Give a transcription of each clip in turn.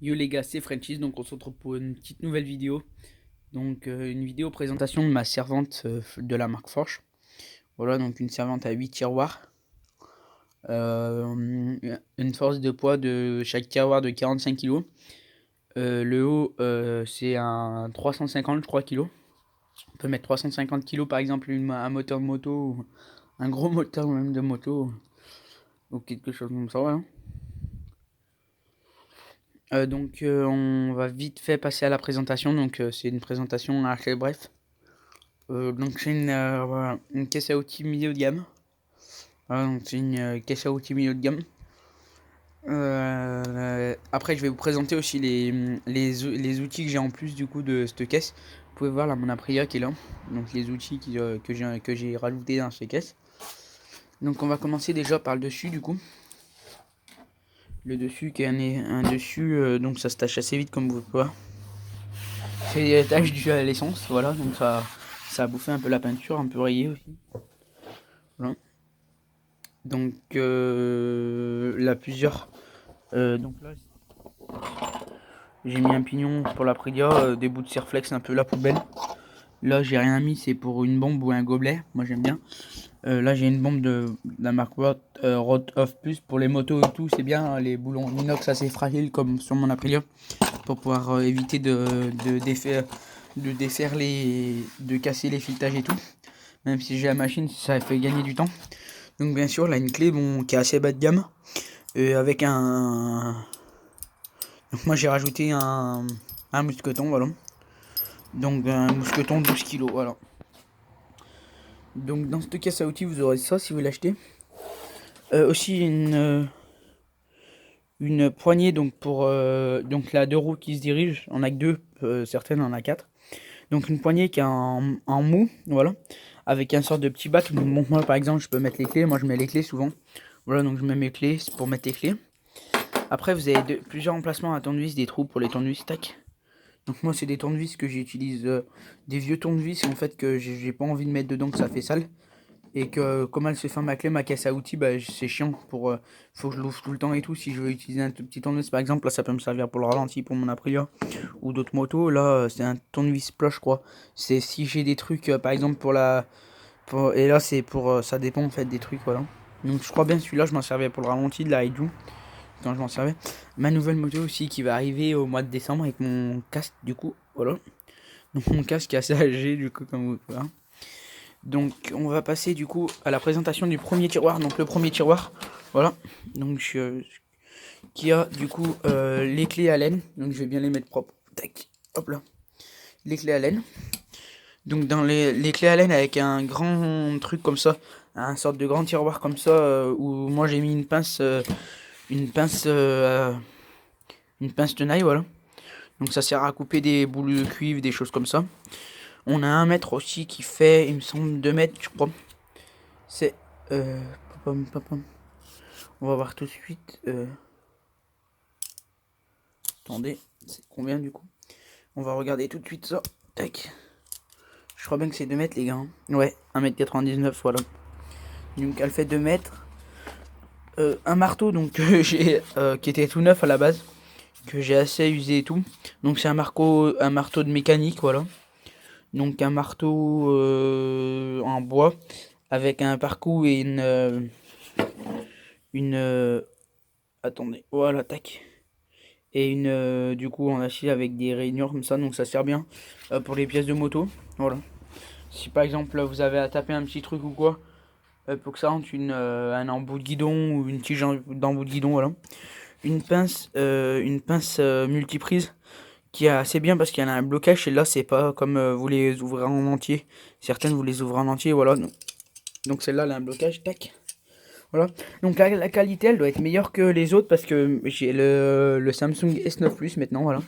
Yo les gars, c'est Frenchies, donc on se retrouve pour une petite nouvelle vidéo. Donc une vidéo présentation de ma servante de la marque Forge. Voilà, donc une servante à 8 tiroirs. Une force de poids de chaque tiroir de 45 kg. Le haut, c'est un 350 je crois kilos. On peut mettre 350 kg par exemple un moteur de moto ou un gros moteur même de moto ou quelque chose comme ça. Voilà. On va vite fait passer à la présentation. Donc c'est une présentation assez bref. Donc c'est voilà, une caisse à outils milieu de gamme. Voilà, donc c'est une caisse à outils milieu de gamme. Après je vais vous présenter aussi les outils que j'ai en plus du coup de cette caisse. Vous pouvez voir là mon Aprilia qui est là. Donc les outils que j'ai rajouté dans cette caisse. Donc on va commencer déjà par le dessus du coup. Le dessus qui est un dessus, donc ça se tâche assez vite comme vous pouvez voir. C'est des taches dues à l'essence, voilà, donc ça a bouffé un peu la peinture, un peu rayé aussi. Voilà. Donc là plusieurs. Donc là j'ai mis un pignon pour la Pridia, des bouts de Serflex un peu la poubelle. Là j'ai rien mis, c'est pour une bombe ou un gobelet, moi j'aime bien. Là j'ai une bombe de la marque Rod of Plus pour les motos et tout, c'est bien, hein, les boulons inox assez fragiles comme sur mon Aprilia pour pouvoir éviter de défaire de casser les filetages et tout. Même si j'ai la machine, ça fait gagner du temps. Donc bien sûr là une clé bon, qui est assez bas de gamme avec un. Donc moi j'ai rajouté un mousqueton, voilà. Donc un mousqueton 12 kg, voilà. Donc dans cette caisse à outils vous aurez ça si vous l'achetez. Aussi une poignée donc pour donc la deux roues qui se dirigent. On a que deux, certaines en a quatre. Donc une poignée qui est en mou, voilà, avec un sort de petit bac. Bon, moi par exemple je peux mettre les clés, moi je mets les clés souvent. Voilà, donc je mets mes clés pour mettre les clés. Après vous avez plusieurs emplacements à tournevis, des trous pour les tournevis, tac. Donc moi c'est des tournevis que j'utilise, des vieux tournevis en fait que j'ai pas envie de mettre dedans, que ça fait sale. Et que comme elle se fait ma clé, ma caisse à outils, bah, c'est chiant pour faut que je l'ouvre tout le temps et tout. Si je veux utiliser un tout petit tournevis par exemple, là ça peut me servir pour le ralenti pour mon Aprilia ou d'autres motos. Là c'est un tournevis plat je crois. C'est si j'ai des trucs par exemple et là c'est pour ça dépend en fait des trucs, voilà. Donc je crois bien celui-là je m'en servais pour le ralenti de la Haidu quand je m'en servais. Ma nouvelle moto aussi qui va arriver au mois de décembre avec mon casque du coup, voilà. Donc mon casque est assez âgé du coup comme vous pouvez voir. Donc on va passer du coup à la présentation du premier tiroir. Donc le premier tiroir, voilà. Donc qui a du coup les clés à laine. Donc je vais bien les mettre propres. Tac, hop là. Les clés à laine. Donc dans les clés à laine avec un grand truc comme ça, un sorte de grand tiroir comme ça où moi j'ai mis une pince, euh, une pince tenaille, voilà. Donc ça sert à couper des boules de cuivre, des choses comme ça. On a un mètre aussi qui fait, il me semble, 2 mètres, je crois. C'est pom, pom, pom. On va voir tout de suite. Attendez, c'est combien du coup? On va regarder tout de suite ça. Tac. Je crois bien que c'est 2 mètres les gars, hein. Ouais, 1,99 m, voilà. Donc elle fait 2 mètres. Un marteau donc j'ai qui était tout neuf à la base, que j'ai assez usé et tout. Donc c'est un marteau de mécanique, voilà. Donc un marteau en bois avec un parcours et une attendez, voilà, tac. Et une du coup en acier avec des rainures comme ça, donc ça sert bien pour les pièces de moto, voilà. Si par exemple vous avez à taper un petit truc ou quoi, pour que ça rentre un embout de guidon ou une tige d'embout de guidon, voilà. Une pince multiprise qui est assez bien parce qu'il y en a un blocage et là c'est pas comme vous les ouvrez en entier. Certaines vous les ouvrez en entier, voilà. Donc celle-là elle a un blocage, tac. Voilà. Donc la qualité elle doit être meilleure que les autres parce que j'ai le Samsung S9 Plus maintenant, voilà.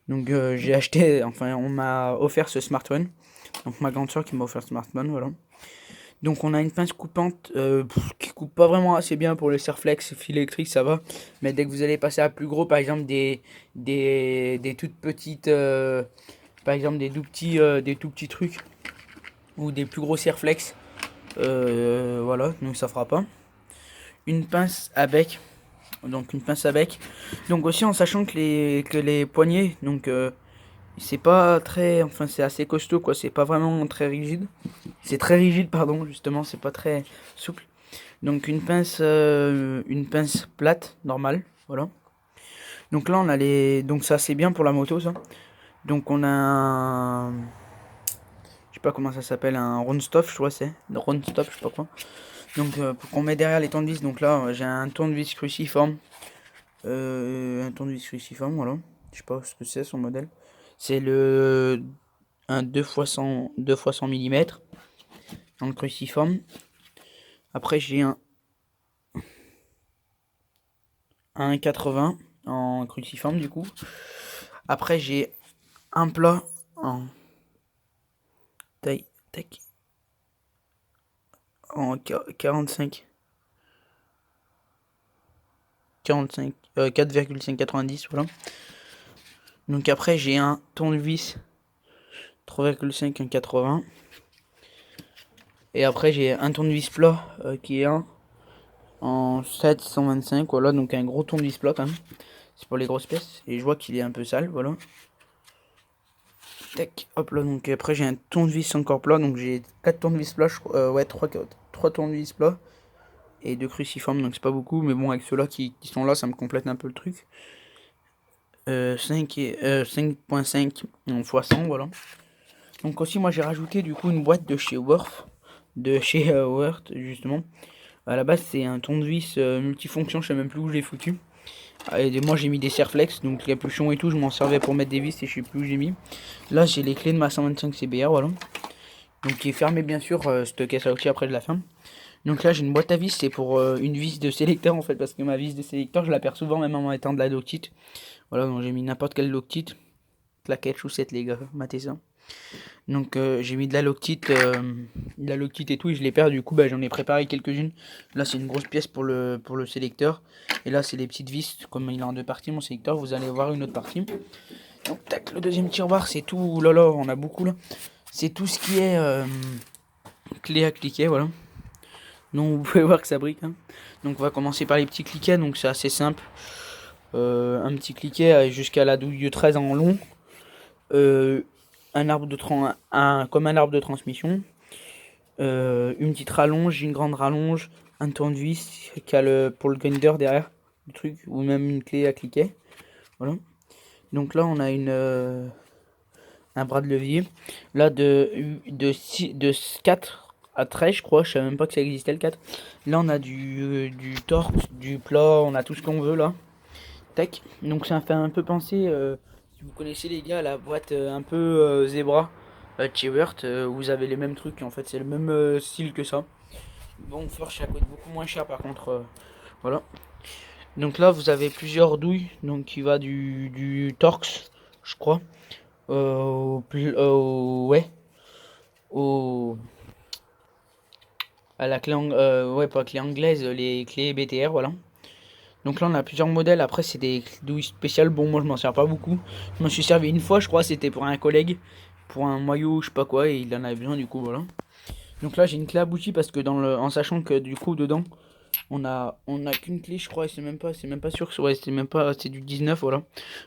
Donc j'ai acheté, enfin on m'a offert ce smartphone. Donc ma grande soeur qui m'a offert ce smartphone, voilà. Donc on a une pince coupante qui coupe pas vraiment assez bien pour le Serflex, fil électrique ça va. Mais dès que vous allez passer à plus gros, par exemple des toutes petites, par exemple des tout petits trucs ou des plus gros Serflex, voilà, donc ça fera pas. Une pince à bec, donc une pince à bec. Donc aussi en sachant que les poignets, donc c'est pas très, enfin c'est assez costaud quoi, c'est pas vraiment très rigide. C'est très rigide pardon, justement, c'est pas très souple. Donc une pince plate normale, voilà. Donc là on a les, donc ça c'est bien pour la moto ça. Donc on a un, je sais pas comment ça s'appelle, un round stop je crois c'est, round stop je sais pas quoi. Donc pour qu'on met derrière les tournevis, donc là j'ai un tournevis cruciforme. Un tournevis cruciforme, voilà. Je sais pas ce que c'est son modèle. C'est le un 2 fois 100 mm en cruciforme. Après j'ai un 1,80 en cruciforme du coup. Après j'ai un plat en taille tac, en 45 4,590 voilà. Donc après j'ai un tournevis 3,5 1,80. Et après j'ai un tournevis plat qui est en 725, voilà, donc un gros tournevis plat quand même. C'est pour les grosses pièces. Et je vois qu'il est un peu sale, voilà. Tac, hop là, donc après j'ai un tournevis encore plat, donc j'ai 4 tournevis plats, ouais, 3 tournevis plats et 2 cruciformes, donc c'est pas beaucoup, mais bon, avec ceux-là qui sont là, ça me complète un peu le truc. 5.5 x 100, voilà. Donc aussi, moi j'ai rajouté du coup une boîte de chez Worth, justement. À la base, c'est un tournevis multifonction, je sais même plus où je l'ai foutu. Et moi j'ai mis des serflex, donc les capuchons et tout, je m'en servais pour mettre des vis et je sais plus où j'ai mis. Là j'ai les clés de ma 125 CBR, voilà. Donc qui est fermée bien sûr, cette caisse à outils après de la fin. Donc là j'ai une boîte à vis, c'est pour une vis de sélecteur en fait, parce que ma vis de sélecteur je la perds souvent même en mettant de la loctite. Voilà, donc j'ai mis n'importe quelle loctite. Claquette, chaussette les gars, matez ça. Donc j'ai mis de la loctite et tout, et je les perds, du coup bah, j'en ai préparé quelques-unes. Là c'est une grosse pièce pour le sélecteur, et là c'est les petites vis, comme il est en deux parties mon sélecteur, vous allez voir une autre partie. Donc tac, le deuxième tiroir c'est tout, oh là là, on a beaucoup là. C'est tout ce qui est clé à cliquet, voilà. Donc vous pouvez voir que ça brique. Hein. Donc on va commencer par les petits cliquets, donc c'est assez simple. Un petit cliquet jusqu'à la douille 13 en long. Un arbre de comme un arbre de transmission, une petite rallonge, une grande rallonge, un tournevis qui a pour le grinder derrière le truc, ou même une clé à cliquer. Voilà. Donc là on a un bras de levier. Là de 4 à 13 je crois, je savais même pas que ça existait le 4. Là on a du torque, du plat, on a tout ce qu'on veut là. Tac. Donc ça me fait un peu penser, si vous connaissez les gars, la boîte un peu Zebra chez Wurt, où vous avez les mêmes trucs, en fait c'est le même style que ça. Bon, Forge ça coûte beaucoup moins cher par contre, voilà. Donc là vous avez plusieurs douilles, donc qui va du Torx, je crois, ouais, au, à la clé, ouais pas clé anglaise, les clés BTR, voilà. Donc là on a plusieurs modèles, après c'est des douilles spéciales, bon moi je m'en sers pas beaucoup. Je m'en suis servi une fois je crois, c'était pour un collègue, pour un maillot je sais pas quoi, et il en avait besoin du coup voilà. Donc là j'ai une clé aboutie parce que en sachant que du coup dedans on a qu'une clé je crois, et c'est même pas sûr, ouais, c'est du 19 voilà.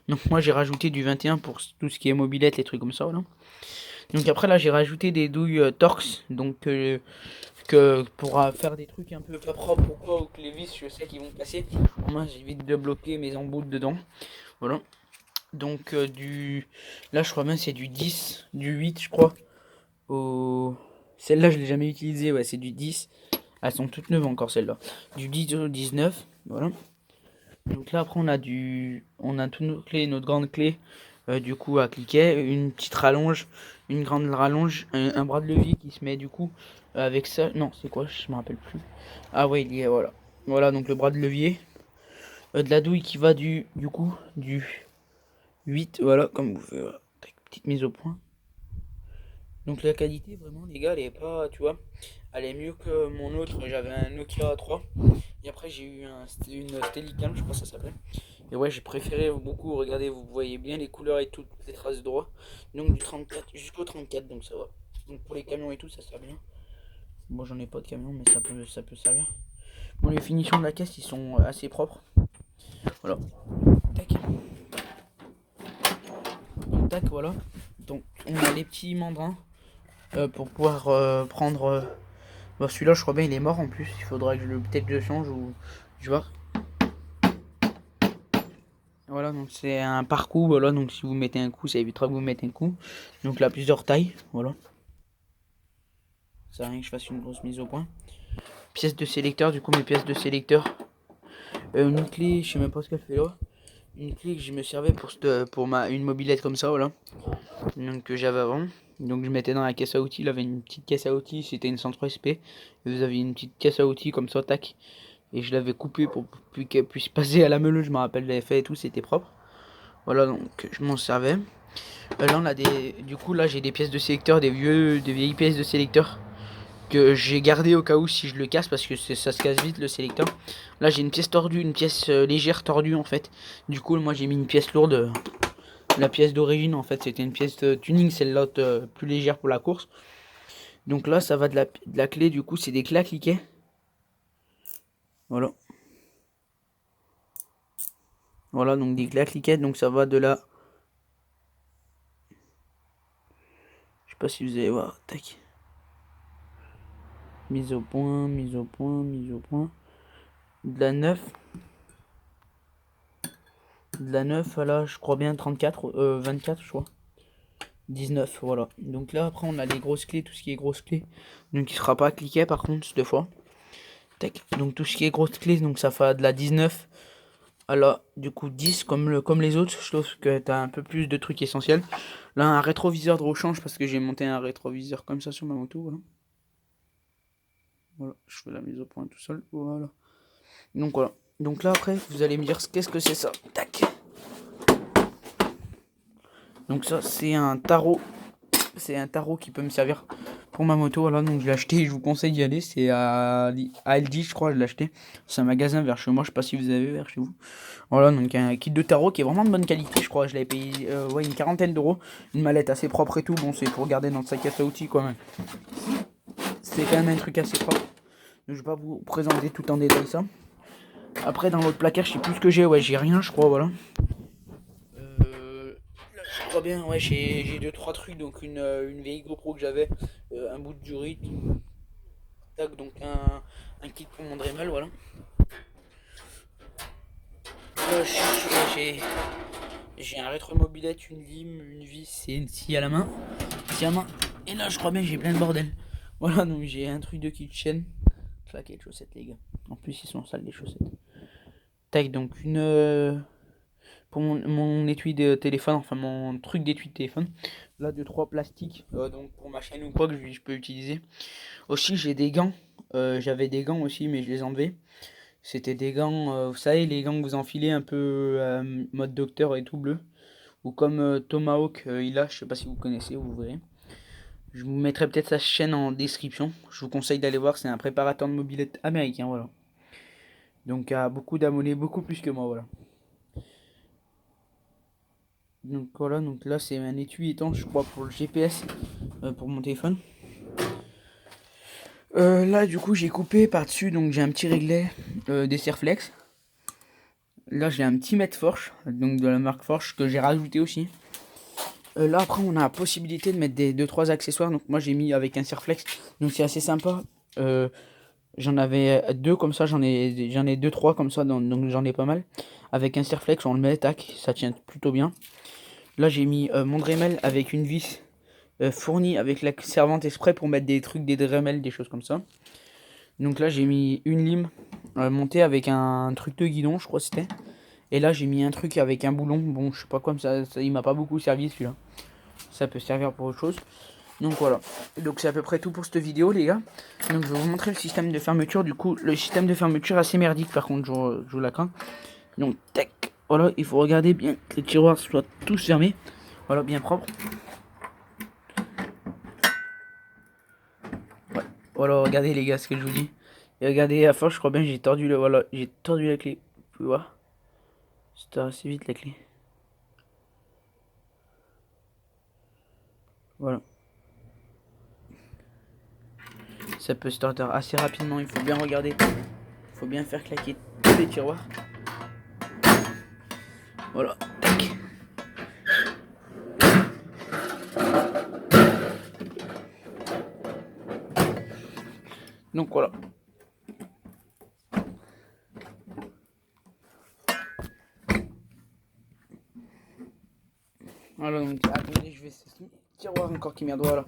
Donc moi j'ai rajouté du 21 pour tout ce qui est mobilette, les trucs comme ça voilà. Donc après là j'ai rajouté des douilles Torx, donc que pour faire des trucs un peu pas propres ou quoi, ou que les vis je sais qu'ils vont casser, moi j'évite de bloquer mes embouts dedans, voilà. Donc là je crois même c'est du 10, du 8 je crois, celle-là je l'ai jamais utilisée, ouais c'est du 10, elles sont toutes neuves encore celles-là, du 10 au 19, voilà. Donc là après on a toutes nos clés, notre grande clé, du coup à cliquer, une petite rallonge, une grande rallonge, un bras de levier qui se met du coup avec ça, non c'est quoi, je me rappelle plus. Ah ouais il y est, voilà. Voilà donc le bras de levier, de la douille qui va du coup du 8, voilà comme vous faites, voilà. Petite mise au point. Donc la qualité vraiment les gars elle est pas, tu vois, elle est mieux que mon autre, j'avais un Nokia 3 et après j'ai eu une Steadicam je crois que ça s'appelle. Et ouais j'ai préféré beaucoup, regardez vous voyez bien les couleurs et toutes les traces de droit. Donc du 34 jusqu'au 34 donc ça va. Donc pour les camions et tout ça sert bien. Bon j'en ai pas de camion mais ça peut servir. Bon les finitions de la caisse ils sont assez propres. Voilà. Tac. Donc tac, voilà. Donc on a les petits mandrins pour pouvoir prendre. Bah, celui-là, je crois bien, il est mort en plus. Il faudra que peut-être je le change ou je vois. Voilà, donc c'est un par-coup. Voilà, donc si vous mettez un coup, ça évitera que vous mettez un coup. Donc là, plusieurs tailles. Voilà. Ça sert à rien que je fasse une grosse mise au point. Pièces de sélecteur, du coup, mes pièces de sélecteur. Une clé, je sais même pas ce qu'elle fait là. Une clé que je me servais pour une mobilette comme ça, voilà. Donc que j'avais avant. Donc je mettais dans la caisse à outils. Il avait une petite caisse à outils, c'était une 103 SP. Et vous avez une petite caisse à outils comme ça, tac. Et je l'avais coupé pour qu'elle puisse passer à la meuleuse. Je me rappelle, l'avais fait et tout, c'était propre. Voilà, donc je m'en servais. Là on a du coup là j'ai des pièces de sélecteur, des vieilles pièces de sélecteur que j'ai gardé au cas où si je le casse parce que ça se casse vite le sélecteur. Là j'ai une pièce tordue, une pièce légère tordue en fait. Du coup moi j'ai mis une pièce lourde. La pièce d'origine en fait c'était une pièce tuning, celle-là plus légère pour la course. Donc là ça va de la clé, du coup c'est des clés à cliquer. Voilà. Voilà, donc des clés à cliquer, donc ça va de la... Je sais pas si vous allez voir, tac. Mise au point, mise au point, mise au point. De la 9. De la 9 à là, je crois bien 34, 24 je crois. 19, voilà. Donc là après on a les grosses clés, tout ce qui est grosses clés. Donc il sera pas cliqué par contre cette fois. Tac. Donc tout ce qui est grosses clés, donc ça fait de la 19 à la du coup 10 comme les autres. Je trouve que tu as un peu plus de trucs essentiels. Là un rétroviseur de rechange parce que j'ai monté un rétroviseur comme ça sur ma moto, voilà. Voilà, je fais la mise au point tout seul, voilà. Donc voilà. Donc là après vous allez me dire qu'est-ce que c'est ça. Tac. Donc ça c'est un tarot. C'est un tarot qui peut me servir pour ma moto. Voilà, donc je l'ai acheté. Je vous conseille d'y aller. C'est à Aldi, je crois, je l'ai acheté. C'est un magasin vers chez moi. Je sais pas si vous avez vers chez vous. Voilà, donc un kit de tarot qui est vraiment de bonne qualité. Je crois, je l'avais payé ouais, une quarantaine d'euros. Une mallette assez propre et tout. Bon, c'est pour garder dans sa caisse à outils quand même. C'est quand même un truc assez propre. Donc, je vais pas vous présenter tout en détail ça. Après, dans l'autre placard, je sais plus ce que j'ai. Ouais, j'ai rien, je crois. Voilà. Je crois bien, ouais, j'ai deux trois trucs, donc une vieille GoPro que j'avais, un bout de durite, tac, donc un kit pour mon Dremel, voilà. Là, j'ai un rétromobilette, une lime, une vis et une scie à la main. Scie à main. Et là, je crois bien que j'ai plein de bordel. Voilà, donc j'ai un truc de kitchen. Claquez de chaussettes, les gars. En plus, ils sont sales, les chaussettes. Tac, donc pour mon étui de téléphone, enfin mon truc d'étui de téléphone. Là, deux trois plastiques, donc pour ma chaîne ou quoi que je peux utiliser. Aussi, j'ai des gants. J'avais des gants aussi, mais je les ai enlevés. C'était des gants, vous savez, les gants que vous enfilez un peu mode docteur et tout bleu. Ou comme Tomahawk, il a, je sais pas si vous connaissez, vous verrez. Je vous mettrai peut-être sa chaîne en description. Je vous conseille d'aller voir, c'est un préparateur de mobilette américain, voilà. Donc, a beaucoup d'abonnés, beaucoup plus que moi, voilà. Donc voilà, donc là c'est un étui étanche, je crois, pour le GPS, pour mon téléphone. Là du coup j'ai coupé par dessus, donc j'ai un petit réglet des Serflex. Là j'ai un petit mètre Forge, donc de la marque Forge que j'ai rajouté aussi. Là après on a la possibilité de mettre des 2-3 accessoires, donc moi j'ai mis avec un Serflex, donc c'est assez sympa. J'en avais deux comme ça, j'en ai 2-3 comme ça, donc j'en ai pas mal. Avec un Serflex on le met, tac, ça tient plutôt bien. Là j'ai mis mon Dremel avec une vis fournie avec la servante exprès pour mettre des trucs, des Dremel, des choses comme ça. Donc là j'ai mis une lime montée avec un truc de guidon, je crois que c'était. Et là j'ai mis un truc avec un boulon. Bon, je sais pas comme ça il m'a pas beaucoup servi celui-là. Ça peut servir pour autre chose. Donc voilà. Donc c'est à peu près tout pour cette vidéo les gars. Donc je vais vous montrer le système de fermeture. Du coup le système de fermeture est assez merdique par contre, je vous la crains. Donc tac. Voilà, il faut regarder bien que les tiroirs soient tous fermés. Voilà, bien propre. Ouais. Voilà, regardez les gars ce que je vous dis. Et regardez à force, je crois bien que j'ai tordu voilà, j'ai tordu la clé. Vous pouvez voir. C'était assez vite la clé. Voilà. Ça peut starter assez rapidement, il faut bien regarder. Il faut bien faire claquer tous les tiroirs. Voilà, tac. Donc voilà. Voilà, donc attendez, je vais tiroir encore qui merde, voilà.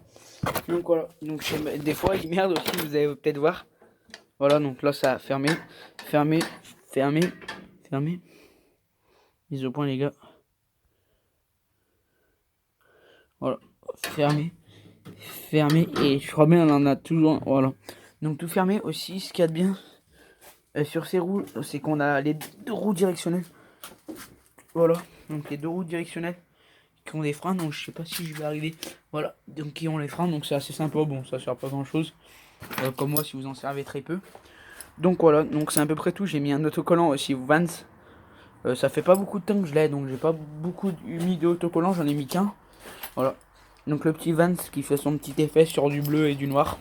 Donc voilà, donc des fois il merde aussi, vous allez peut-être voir. Voilà, donc là ça a fermé, fermé, fermé, fermé. Mise au point les gars. Voilà, fermé, fermé, et je crois bien on en a toujours, voilà. Donc tout fermé aussi, ce qu'il y a de bien sur ces roues, c'est qu'on a les deux roues directionnelles. Voilà, donc les deux roues directionnelles qui ont des freins, donc je sais pas si je vais arriver. Voilà, donc qui ont les freins, donc c'est assez sympa, bon ça sert pas grand chose. Comme moi si vous en servez très peu. Donc voilà, donc c'est à peu près tout. J'ai mis un autocollant aussi Vans. Ça fait pas beaucoup de temps que je l'ai, donc j'ai pas beaucoup mis d'autocollant, j'en ai mis qu'un. Voilà. Donc le petit Vans qui fait son petit effet sur du bleu et du noir.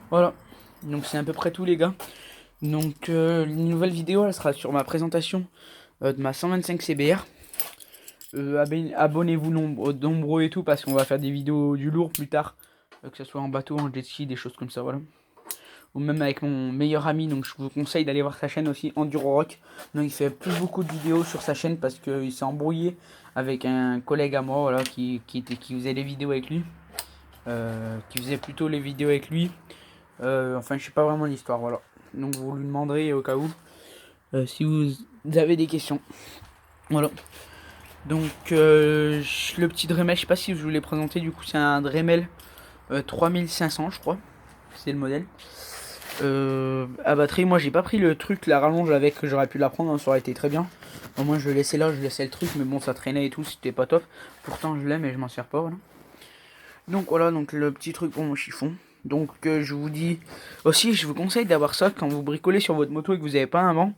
Voilà. Donc c'est à peu près tout les gars. Donc une nouvelle vidéo, elle sera sur ma présentation de ma 125 CBR. Abonnez-vous nombreux et tout parce qu'on va faire des vidéos du lourd plus tard. Que ce soit en bateau, en jet ski, des choses comme ça, voilà. Ou même avec mon meilleur ami, donc je vous conseille d'aller voir sa chaîne aussi, Enduro Rock. Donc il fait plus beaucoup de vidéos sur sa chaîne parce qu'il s'est embrouillé avec un collègue à moi, voilà, qui faisait les vidéos avec lui. Qui faisait plutôt les vidéos avec lui. Enfin, je sais pas vraiment l'histoire, voilà. Donc vous lui demanderez au cas où, si vous avez des questions. Voilà. Donc le petit Dremel, je sais pas si je vous l'ai présenté, du coup c'est un Dremel 3500 je crois, c'est le modèle. À batterie, moi j'ai pas pris le truc, la rallonge avec, que j'aurais pu la prendre, hein, ça aurait été très bien. Au moins je le laissais là, je laissais le truc, mais bon ça traînait et tout, c'était pas top. Pourtant je l'ai, mais je m'en sers pas, voilà. Donc voilà, donc le petit truc pour mon chiffon. Donc je vous dis aussi, je vous conseille d'avoir ça quand vous bricolez sur votre moto et que vous avez pas un vent.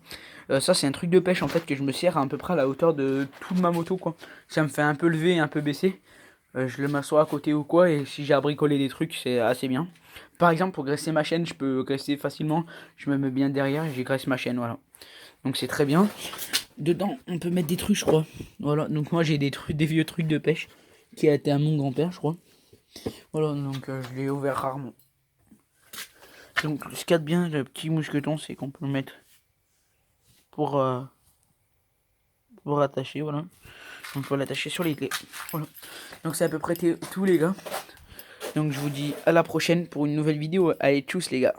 Ça c'est un truc de pêche en fait que je me sers à peu près à la hauteur de toute ma moto quoi. Ça me fait un peu lever, un peu baisser. Je le m'assois à côté ou quoi, et si j'ai à bricoler des trucs, c'est assez bien. Par exemple, pour graisser ma chaîne, je peux graisser facilement. Je me mets bien derrière et j'ai graisse ma chaîne, voilà. Donc c'est très bien. Dedans, on peut mettre des trucs, je crois. Voilà, donc moi j'ai des trucs, des vieux trucs de pêche qui a été à mon grand-père, je crois. Voilà, donc je l'ai ouvert rarement. Donc ce qu'il y a de bien, le petit mousqueton, c'est qu'on peut le mettre pour attacher, voilà. Donc on peut l'attacher sur les clés. Voilà. Donc c'est à peu près tout les gars. Donc je vous dis à la prochaine pour une nouvelle vidéo. Allez, tchuss les gars.